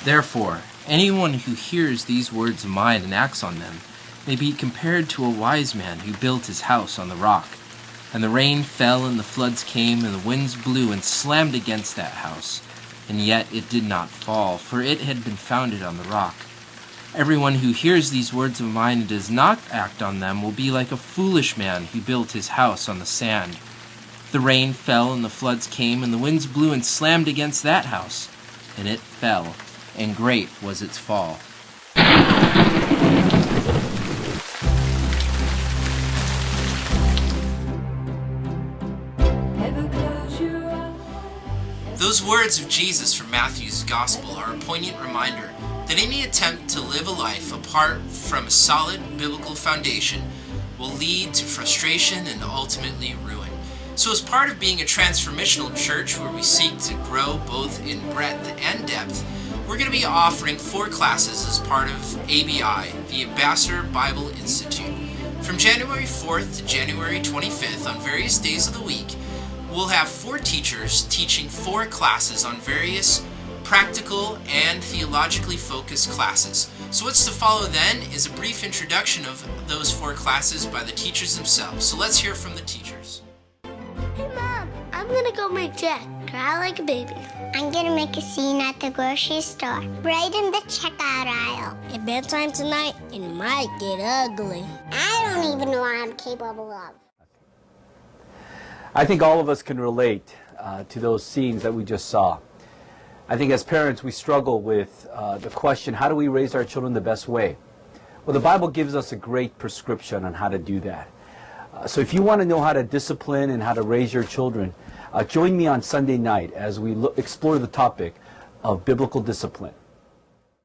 Therefore, anyone who hears these words of mine and acts on them may be compared to a wise man who built his house on the rock. And the rain fell, and the floods came, and the winds blew and slammed against that house. And yet it did not fall, for it had been founded on the rock. Everyone who hears these words of mine and does not act on them will be like a foolish man who built his house on the sand. The rain fell, and the floods came, and the winds blew and slammed against that house. And it fell, and great was its fall. Those words of Jesus from Matthew's Gospel are a poignant reminder that any attempt to live a life apart from a solid biblical foundation will lead to frustration and ultimately ruin. So as part of being a transformational church where we seek to grow both in breadth and depth, we're going to be offering 4 classes as part of ABI, the Ambassador Bible Institute. From January 4th to January 25th on various days of the week, we'll have 4 teachers teaching 4 classes on various practical and theologically focused classes. So what's to follow then is a brief introduction of those 4 classes by the teachers themselves. So let's hear from the teachers. Hey Mom, I'm gonna go make Jack cry like a baby. I'm gonna make a scene at the grocery store, right in the checkout aisle. At bedtime tonight, it might get ugly. I don't even know what I'm capable of. I think all of us can relate to those scenes that we just saw. I think as parents we struggle with the question, how do we raise our children the best way? Well, the Bible gives us a great prescription on how to do that. So if you want to know how to discipline and how to raise your children, join me on Sunday night as we explore the topic of biblical discipline.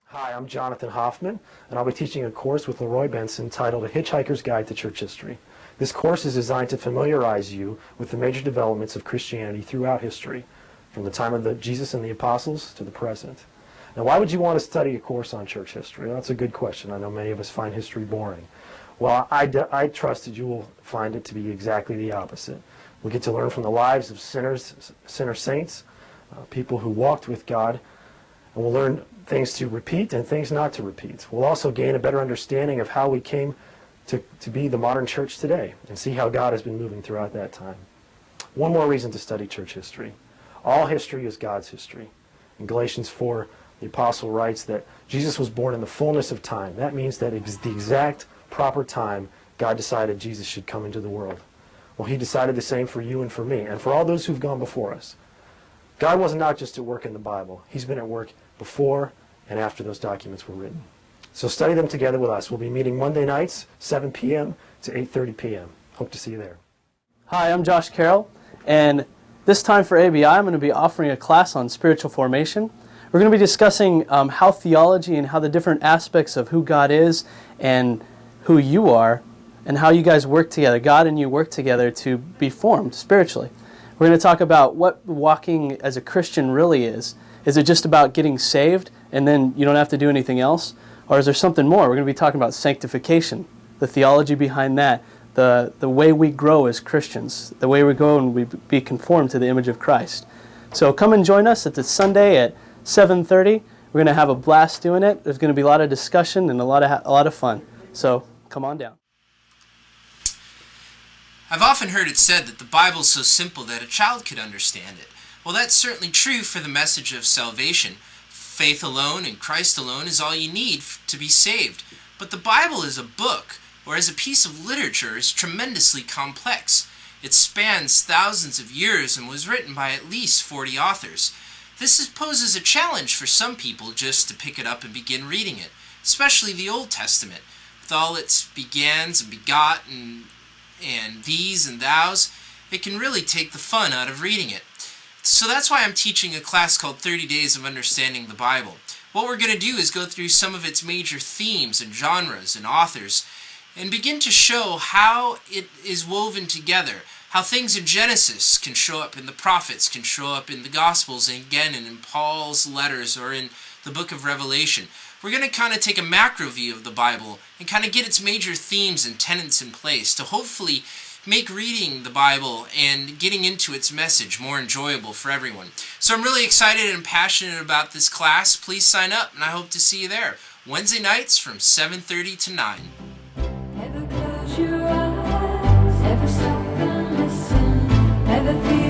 Hi, I'm Jonathan Hoffman, and I'll be teaching a course with Leroy Benson titled A Hitchhiker's Guide to Church History. This course is designed to familiarize you with the major developments of Christianity throughout history, from the time of Jesus and the apostles to the present. Now, why would you want to study a course on church history? Well, that's a good question. I know many of us find history boring. Well, I trust that you will find it to be exactly the opposite. We get to learn from the lives of sinner saints, people who walked with God, and we'll learn things to repeat and things not to repeat. We'll also gain a better understanding of how we came to be the modern church today and see how God has been moving throughout that time. One more reason to study church history. All history is God's history. In Galatians 4, the apostle writes that Jesus was born in the fullness of time. That means that it's the exact proper time God decided Jesus should come into the world. Well, he decided the same for you and for me and for all those who've gone before us. God was not just at work in the Bible. He's been at work before and after those documents were written. So study them together with us. We'll be meeting Monday nights, 7 p.m. to 8:30 p.m. Hope to see you there. Hi, I'm Josh Carroll, and this time for ABI I'm going to be offering a class on spiritual formation. We're going to be discussing how theology and how the different aspects of who God is and who you are and how you guys work together, God and you work together to be formed spiritually. We're going to talk about what walking as a Christian really is. Is it just about getting saved and then you don't have to do anything else? Or is there something more? We're going to be talking about sanctification, the theology behind that, the way we grow as Christians, the way we grow and we be conformed to the image of Christ. So come and join us at this Sunday at 7:30. We're going to have a blast doing it. There's going to be a lot of discussion and a lot of fun. So come on down. I've often heard it said that the Bible's so simple that a child could understand it. Well, that's certainly true for the message of salvation. Faith alone in Christ alone is all you need to be saved. But the Bible as a book, or as a piece of literature, is tremendously complex. It spans thousands of years and was written by at least 40 authors. This poses a challenge for some people just to pick it up and begin reading it, especially the Old Testament, with all its begins and begot and these and thous. It can really take the fun out of reading it. So that's why I'm teaching a class called 30 Days of Understanding the Bible. What we're going to do is go through some of its major themes and genres and authors and begin to show how it is woven together, how things in Genesis can show up in the prophets, can show up in the Gospels, and again in Paul's letters or in the book of Revelation. We're going to kind of take a macro view of the Bible and kind of get its major themes and tenets in place to hopefully make reading the Bible and getting into its message more enjoyable for everyone. So I'm really excited and passionate about this class. Please sign up, and I hope to see you there. Wednesday nights from 7:30 to 9. Never close your eyes, never stop and listen, never feel